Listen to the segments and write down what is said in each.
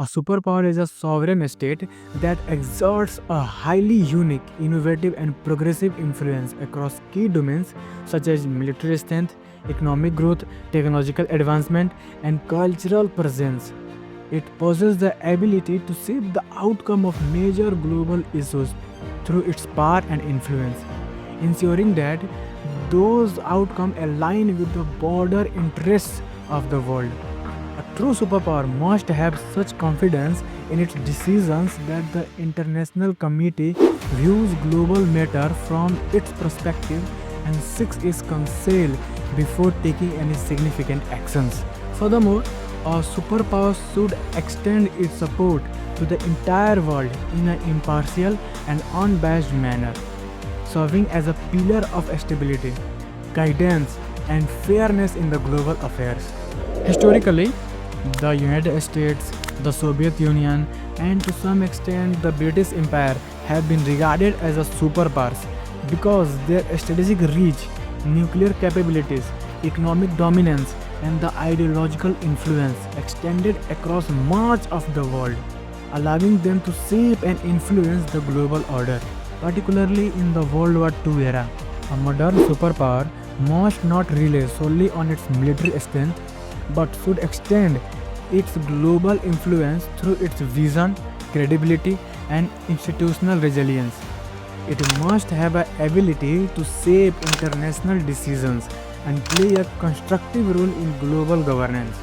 A superpower is a sovereign state that exerts a highly unique, innovative, and progressive influence across key domains such as military strength, economic growth, technological advancement, and cultural presence. It possesses the ability to shape the outcome of major global issues through its power and influence, ensuring that those outcomes align with the broader interests of the world. A true superpower must have such confidence in its decisions that the international committee views global matter from its perspective and seeks its counsel before taking any significant actions. Furthermore, a superpower should extend its support to the entire world in an impartial and unbiased manner, serving as a pillar of stability, guidance, and fairness in the global affairs. Historically, the United States, the Soviet Union, and to some extent the British Empire have been regarded as a superpowers because their strategic reach, nuclear capabilities, economic dominance, and the ideological influence extended across much of the world, allowing them to shape and influence the global order, particularly in the World War II era. A modern superpower must not rely solely on its military strength but should extend its global influence through its vision, credibility, and institutional resilience. It must have an ability to shape international decisions and play a constructive role in global governance.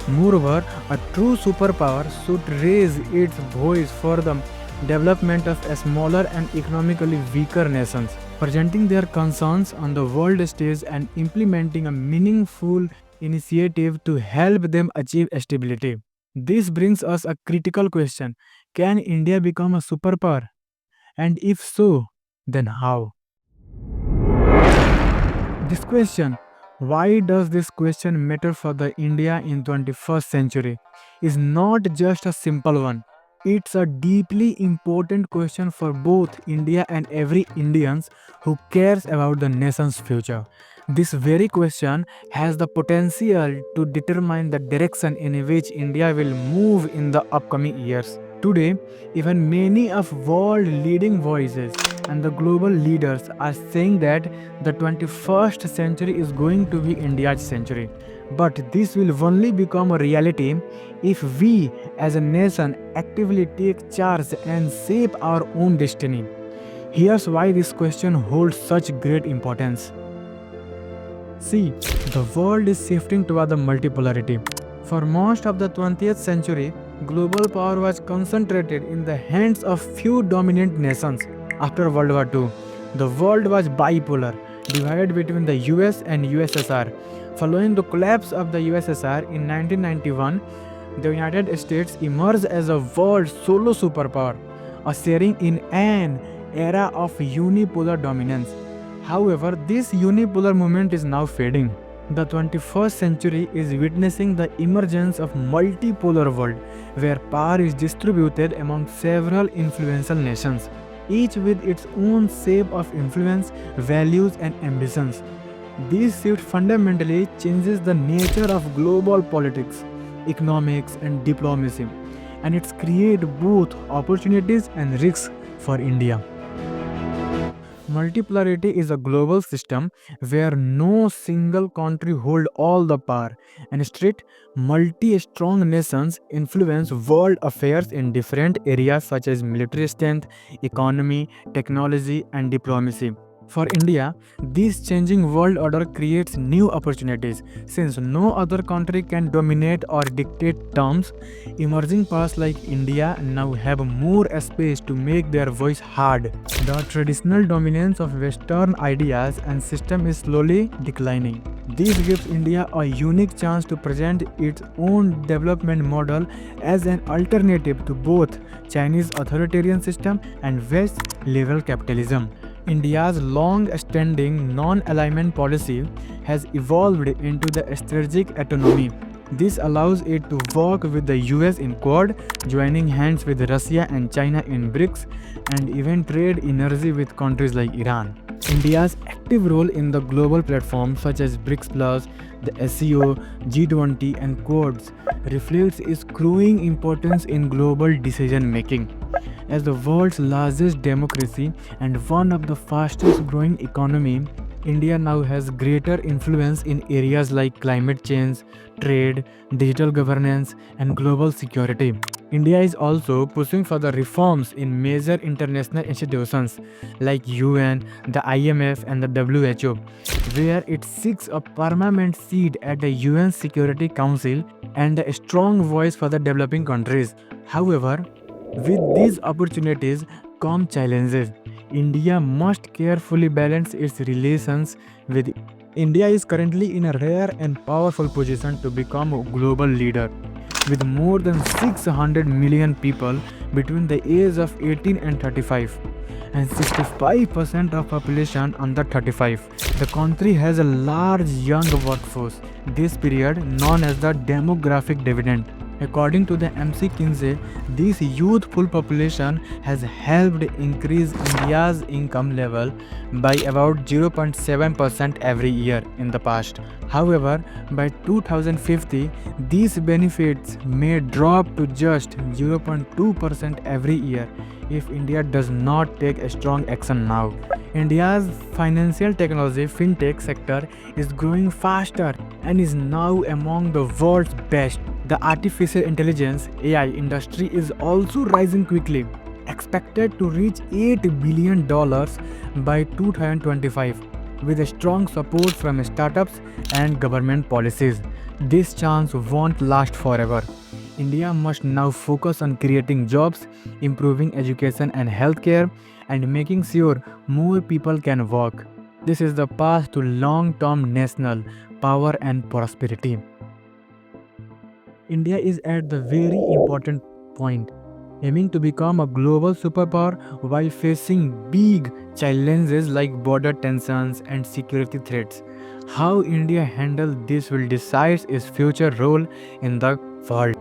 Moreover, a true superpower should raise its voice for the development of smaller and economically weaker nations, presenting their concerns on the world stage and implementing a meaningful initiative to help them achieve stability. This brings us a critical question. Can India become a superpower? And if so, then how? This question, why does this question matter for the India in 21st century, is not just a simple one. It's a deeply important question for both India and every Indians who cares about the nation's future. This very question has the potential to determine the direction in which India will move in the upcoming years. Today, even many of world leading voices and the global leaders are saying that the 21st century is going to be India's century. But this will only become a reality if we as a nation actively take charge and shape our own destiny. Here's why this question holds such great importance. See, the world is shifting toward the multipolarity. For most of the 20th century, global power was concentrated in the hands of few dominant nations. After World War II, the world was bipolar, divided between the US and USSR. Following the collapse of the USSR in 1991, the United States emerged as a world solo superpower, ushering in an era of unipolar dominance. However, this unipolar movement is now fading. The 21st century is witnessing the emergence of multipolar world where power is distributed among several influential nations, each with its own shape of influence, values and ambitions. This shift fundamentally changes the nature of global politics, economics and diplomacy, and it's create both opportunities and risks for India. Multipolarity is a global system where no single country holds all the power, and instead, multi-strong nations influence world affairs in different areas such as military strength, economy, technology, and diplomacy. For India, this changing world order creates new opportunities. Since no other country can dominate or dictate terms, emerging powers like India now have more space to make their voice heard. The traditional dominance of Western ideas and system is slowly declining. This gives India a unique chance to present its own development model as an alternative to both Chinese authoritarian system and West level capitalism. India's long-standing non-alignment policy has evolved into the strategic autonomy, This allows it to work with the US in Quad, joining hands with Russia and China in BRICS, and even trade energy with countries like Iran. India's active role in the global platforms such as BRICS Plus, the SCO, G20, and Quads reflects its growing importance in global decision making. As the world's largest democracy and one of the fastest growing economy, India now has greater influence in areas like climate change, trade, digital governance, and global security. India is also pushing for the reforms in major international institutions like UN, the IMF, and the WHO, where it seeks a permanent seat at the UN Security Council and a strong voice for the developing countries. However, with these opportunities come challenges. India must carefully balance its relations with. India is currently in a rare and powerful position to become a global leader. With more than 600 million people between the age of 18 and 35 and 65% of population under 35. The country has a large young workforce. This period known as the demographic dividend. According to the MC Kinsey, this youthful population has helped increase India's income level by about 0.7% every year in the past. However, by 2050, these benefits may drop to just 0.2% every year if India does not take a strong action now. India's financial technology fintech sector is growing faster and is now among the world's best. The artificial intelligence AI industry is also rising quickly, expected to reach $8 billion by 2025 with a strong support from startups and government policies. This chance won't last forever. India must now focus on creating jobs, improving education and healthcare, and making sure more people can work. This is the path to long term national power and prosperity. India is at the very important point, aiming to become a global superpower while facing big challenges like border tensions and security threats. How India handles this will decide its future role in the world.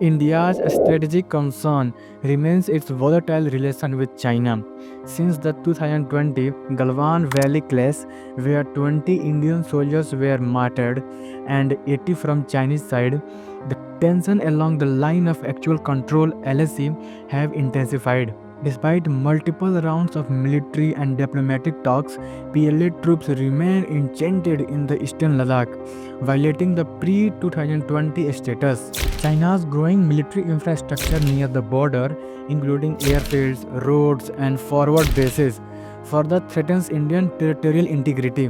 India's strategic concern remains its volatile relation with China. Since the 2020 Galwan Valley clash, where 20 Indian soldiers were martyred and 80 from Chinese side, the tension along the line of actual control LSE have intensified. Despite multiple rounds of military and diplomatic talks, PLA troops remain enchanted in the eastern Ladakh, violating the pre-2020 status. China's growing military infrastructure near the border, including airfields, roads, and forward bases, further threatens Indian territorial integrity.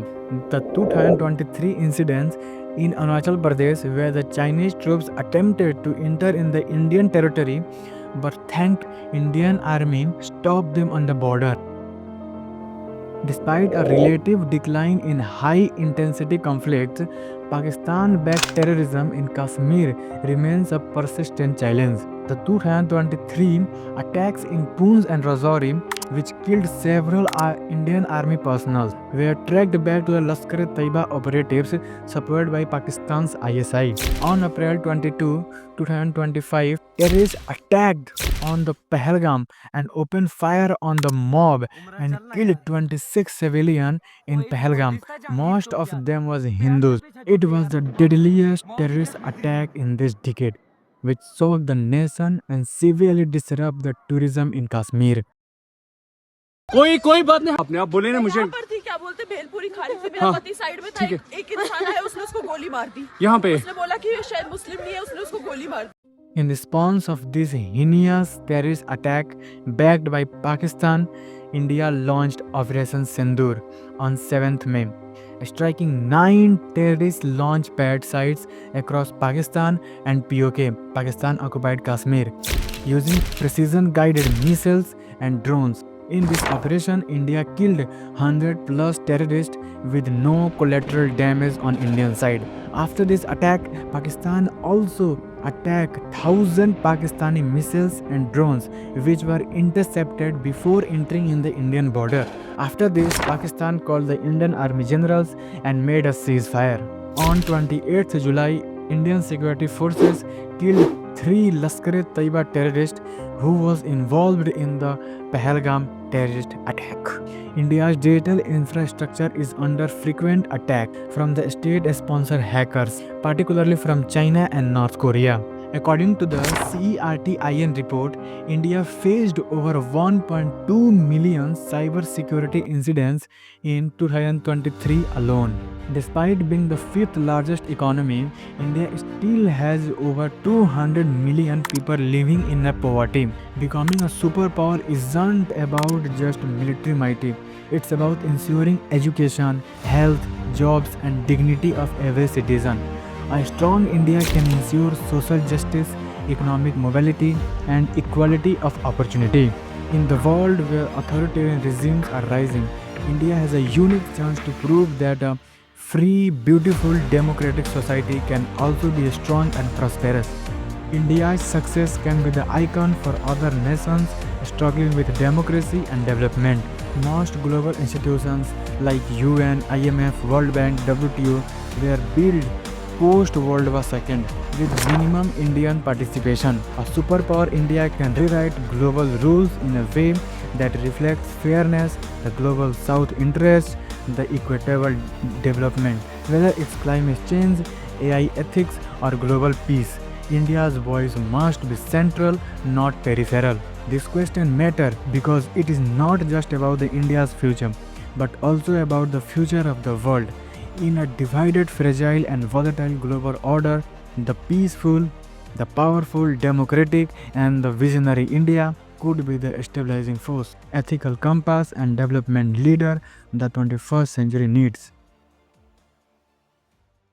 The 2023 incidents in Arunachal Pradesh, where the Chinese troops attempted to enter in the Indian territory but thanked Indian army stopped them on the border. Despite a relative decline in high-intensity conflicts, Pakistan-backed terrorism in Kashmir remains a persistent challenge. The 2023 attacks in Poonch and Rajouri, which killed several Indian army personnel, were tracked back to the Lashkar-e-Taiba operatives supported by Pakistan's ISI. On April 22, 2025, terrorists attacked on the Pahalgam and opened fire on the mob and killed 26 civilians in Pahalgam. Most of them was Hindus. It was the deadliest terrorist attack in this decade, which shocked the nation and severely disrupted the tourism in Kashmir. कोई बात नहीं आपने आप बोले ना मुझे यहाँ पर थी क्या बोलते भेलपुरी खा रही थी मेरा पति साइड में था एक इंसान है उसने उसको गोली मार दी यहाँ पे उसने बोला कि ये शायद मुस्लिम नहीं है उसने उसको गोली मार दी. In response of this heinous terrorist attack backed by Pakistan, India launched Operation Sindoor on 7th May, striking 9 terrorist launch pad sites across Pakistan and POK, Pakistan occupied Kashmir, using precision-guided missiles and drones. In this operation, India killed 100 plus terrorists with no collateral damage on Indian side. After this attack, Pakistan also attacked 1,000 Pakistani missiles and drones which were intercepted before entering in the Indian border. After this, Pakistan called the Indian Army generals and made a ceasefire. On 28th July Indian security forces killed 3 Lashkar-e-Taiba terrorists who was involved in the Pahalgam terrorist attack. India's digital infrastructure is under frequent attack from the state-sponsored hackers, particularly from China and North Korea. According to the CERTIN report, India faced over 1.2 million cybersecurity incidents in 2023 alone. Despite being the fifth largest economy, India still has over 200 million people living in a poverty. Becoming a superpower isn't about just military might. It's about ensuring education, health, jobs, and dignity of every citizen. A strong India can ensure social justice, economic mobility, and equality of opportunity. In the world where authoritarian regimes are rising, India has a unique chance to prove that a free, beautiful, democratic society can also be strong and prosperous. India's success can be the icon for other nations struggling with democracy and development. Most global institutions like UN, IMF, World Bank, WTO were built post World War II with minimum Indian participation. A superpower India can rewrite global rules in a way that reflects fairness, the global south interests, the equitable development, whether it's climate change, AI ethics, or global peace. India's voice must be central, not peripheral. This question matters because it is not just about the India's future, but also about the future of the world. In a divided, fragile, and volatile global order, the peaceful, the powerful, democratic, and the visionary India could be the stabilizing force, ethical compass, and development leader the 21st century needs.